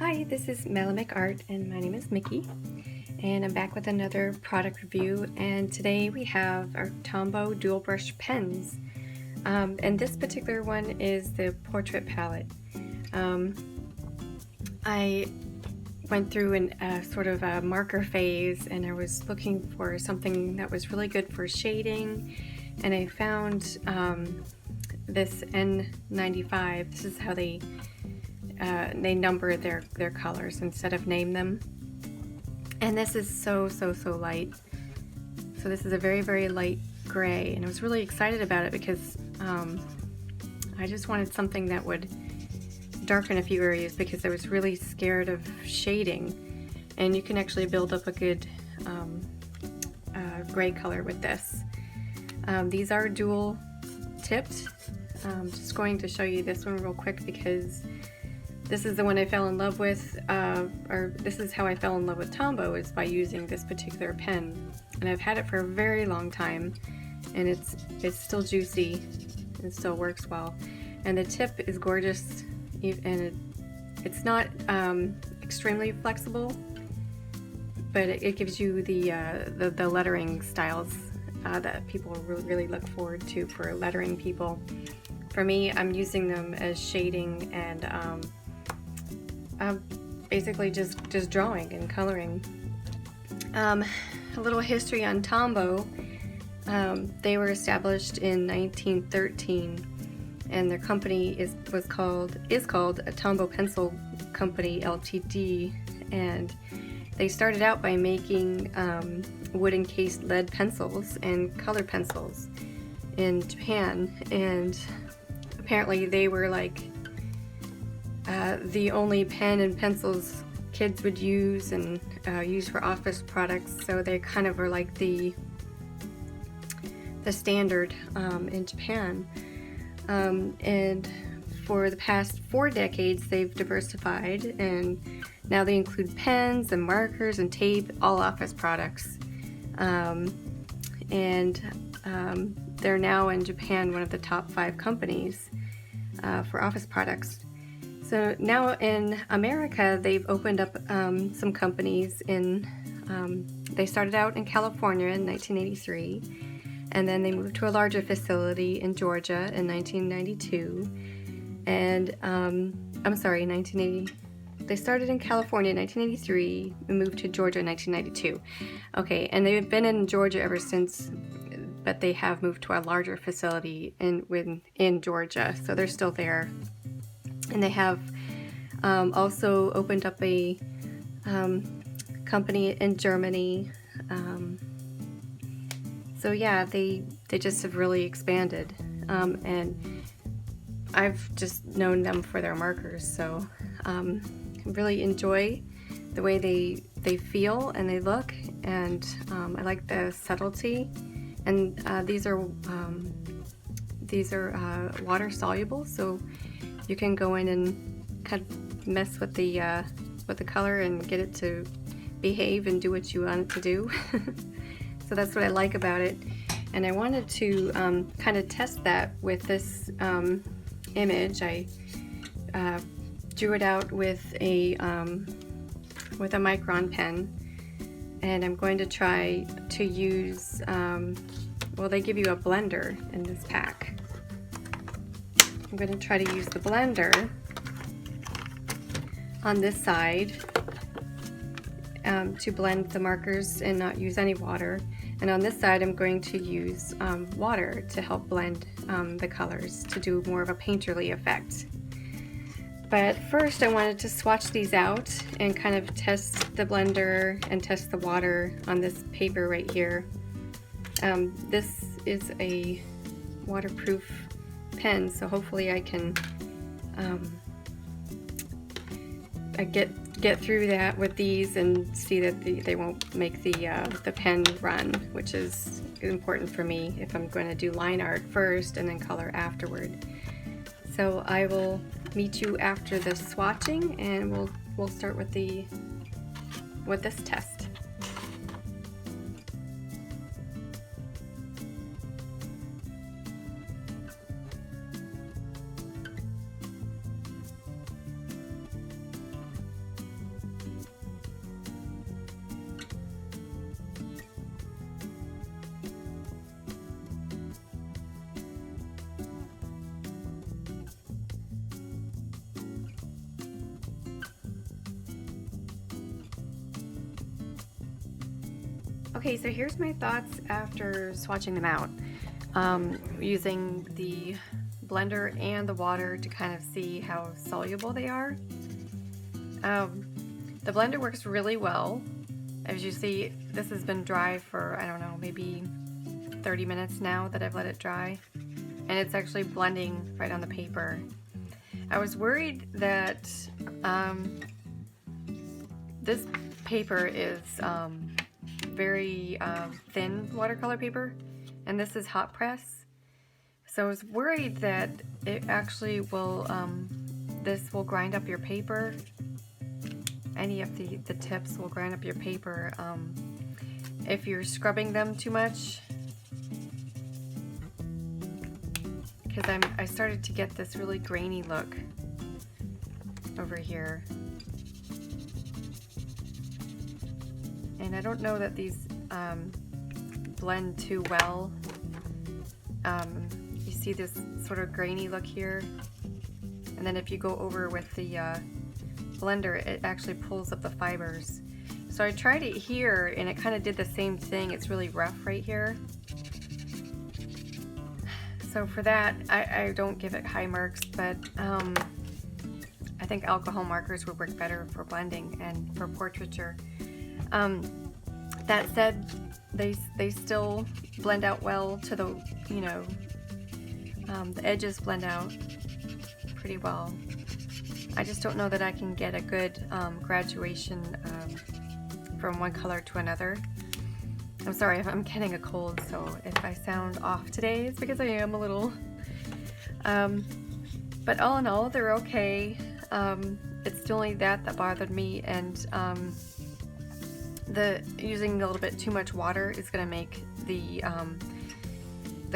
Hi, this is Melamic Art and my name is Mikki, and I'm back with another product review, and today we have our Tombow dual brush pens, and this particular one is the portrait palette. I went through a sort of a marker phase, and I was looking for something that was really good for shading, and I found this N95. This is how they number their colors instead of name them, and this is so light. So this is a very light gray, and I was really excited about it because I just wanted something that would darken a few areas because I was really scared of shading, and you can actually build up a good gray color with this. These are dual tipped. I'm just going to show you this one real quick because this is the one I fell in love with, or this is how I fell in love with Tombow, is by using this particular pen. And I've had it for a very long time, and it's still juicy and still works well. And the tip is gorgeous, and it's not extremely flexible, but it gives you the lettering styles that people really look forward to for lettering people. For me, I'm using them as shading and basically just drawing and coloring. A little history on Tombow. They were established in 1913, and their company is called a Tombow Pencil Company Ltd. And they started out by making wood encased lead pencils and color pencils in Japan, and apparently they were like the only pen and pencils kids would use and use for office products, so they kind of were like the standard in Japan. And for the past 4 decades they've diversified, and now they include pens and markers and tape, all office products. They're now in Japan one of the top 5 companies for office products. So now in America, they've opened up some companies they started out in California in 1983, and then they moved to a larger facility in Georgia in 1992. And they started in California in 1983 and moved to Georgia in 1992. Okay, and they've been in Georgia ever since, but they have moved to a larger facility in Georgia, so they're still there. And they have also opened up a company in Germany. So yeah, they just have really expanded. And I've just known them for their markers, so I really enjoy the way they feel and they look, and I like the subtlety. And these are water soluble, so you can go in and kind of mess with the color and get it to behave and do what you want it to do. So that's what I like about it, and I wanted to kind of test that with this image. I drew it out with a micron pen, and I'm going to try to use well, they give you a blender in this pack. I'm going to try to use the blender on this side to blend the markers and not use any water, and on this side I'm going to use water to help blend the colors to do more of a painterly effect. But first I wanted to swatch these out and kind of test the blender and test the water on this paper right here. This is a waterproof pen, so hopefully I can get through that with these and see that they won't make the pen run, which is important for me if I'm going to do line art first and then color afterward. So I will meet you after the swatching, and we'll start with this test. Okay, so here's my thoughts after swatching them out, using the blender and the water to kind of see how soluble they are. The blender works really well. As you see, this has been dry for, I don't know, maybe 30 minutes now that I've let it dry, and it's actually blending right on the paper. I was worried that this paper is very thin watercolor paper, and this is hot press. So I was worried that it actually will, this will grind up your paper. Any of the tips will grind up your paper if you're scrubbing them too much. Because I started to get this really grainy look over here. And I don't know that these blend too well. You see this sort of grainy look here, and then if you go over with the blender, it actually pulls up the fibers. So I tried it here and it kind of did the same thing. It's really rough right here. So for that, I don't give it high marks, but I think alcohol markers would work better for blending and for portraiture. That said, they still blend out well to the, you know, the edges blend out pretty well. I just don't know that I can get a good graduation from one color to another. I'm sorry if I'm getting a cold, so if I sound off today, it's because I am a little. But all in all, they're okay. It's only that bothered me, and using a little bit too much water is going to make the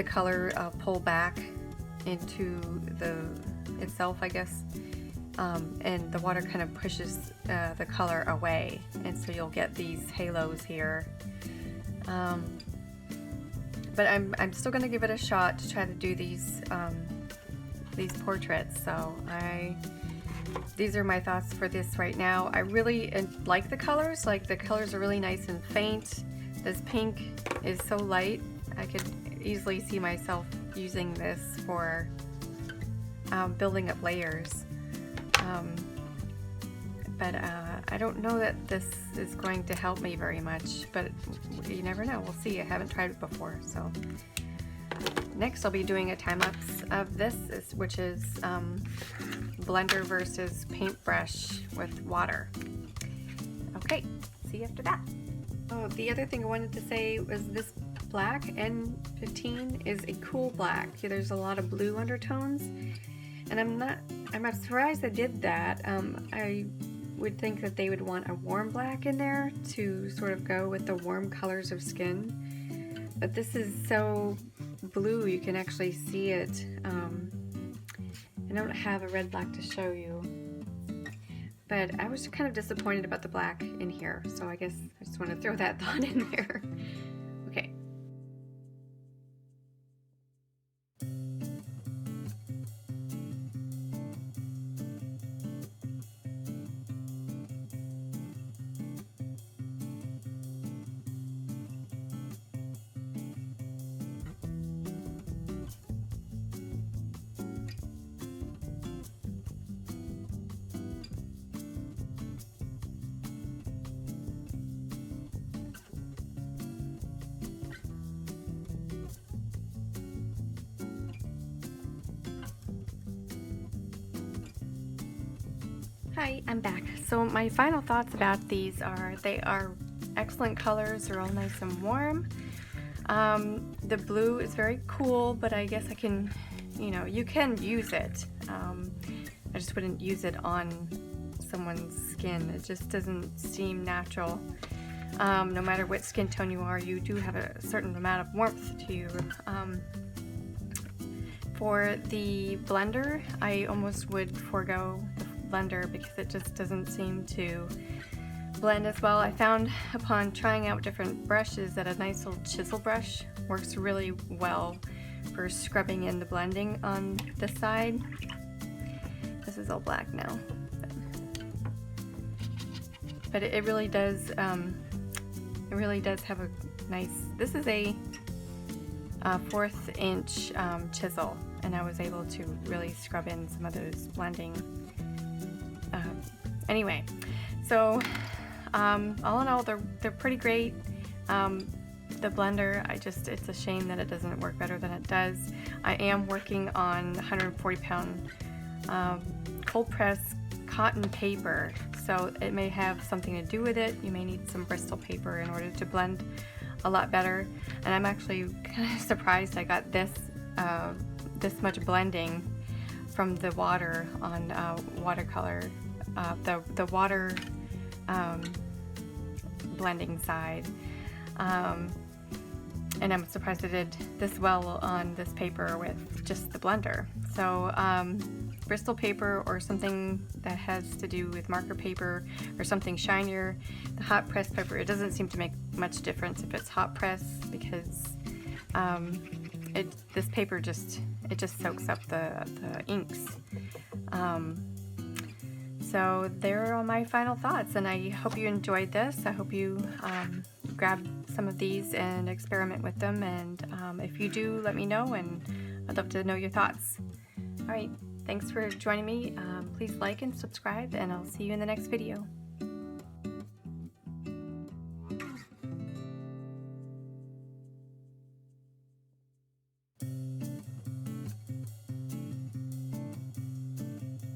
color pull back into itself, I guess. And the water kind of pushes the color away, and so you'll get these halos here. But I'm still going to give it a shot to try to do these portraits. So these are my thoughts for this right now. I really like the colors. Like, the colors are really nice and faint. This pink is so light. I could easily see myself using this for building up layers. But I don't know that this is going to help me very much, but you never know. We'll see. I haven't tried it before. So next I'll be doing a time-lapse of this, which is blender versus paintbrush with water. Okay, see you after that. Oh, the other thing I wanted to say was this black N15 is a cool black. There's a lot of blue undertones, and I'm surprised they did that. I would think that they would want a warm black in there to sort of go with the warm colors of skin, but this is so blue you can actually see it. I don't have a red black to show you, but I was kind of disappointed about the black in here, so I guess I just want to throw that thought in there. Okay. Hi, I'm back. So my final thoughts about these are, they are excellent colors. They're all nice and warm. The blue is very cool, but I guess I can, you can use it. I just wouldn't use it on someone's skin. It just doesn't seem natural. No matter what skin tone you are, you do have a certain amount of warmth to you. For the blender, I almost would forego the blender because it just doesn't seem to blend as well. I found upon trying out different brushes that a nice little chisel brush works really well for scrubbing in the blending on this side. This is all black now, but it really does have a nice. This is a 1/4 inch chisel, and I was able to really scrub in some of those blending. Anyway, so all in all, they're pretty great. The blender, it's a shame that it doesn't work better than it does. I am working on 140-pound cold press cotton paper, so it may have something to do with it. You may need some Bristol paper in order to blend a lot better. And I'm actually kind of surprised I got this much blending from the water on watercolor, the water blending side. And I'm surprised I did this well on this paper with just the blender. So Bristol paper or something that has to do with marker paper or something shinier. The hot press paper, it doesn't seem to make much difference if it's hot press, because this paper just soaks up the inks. So there are all my final thoughts, and I hope you enjoyed this. I hope you grab some of these and experiment with them, and if you do, let me know, and I'd love to know your thoughts. All right, thanks for joining me. Please like and subscribe, and I'll see you in the next video.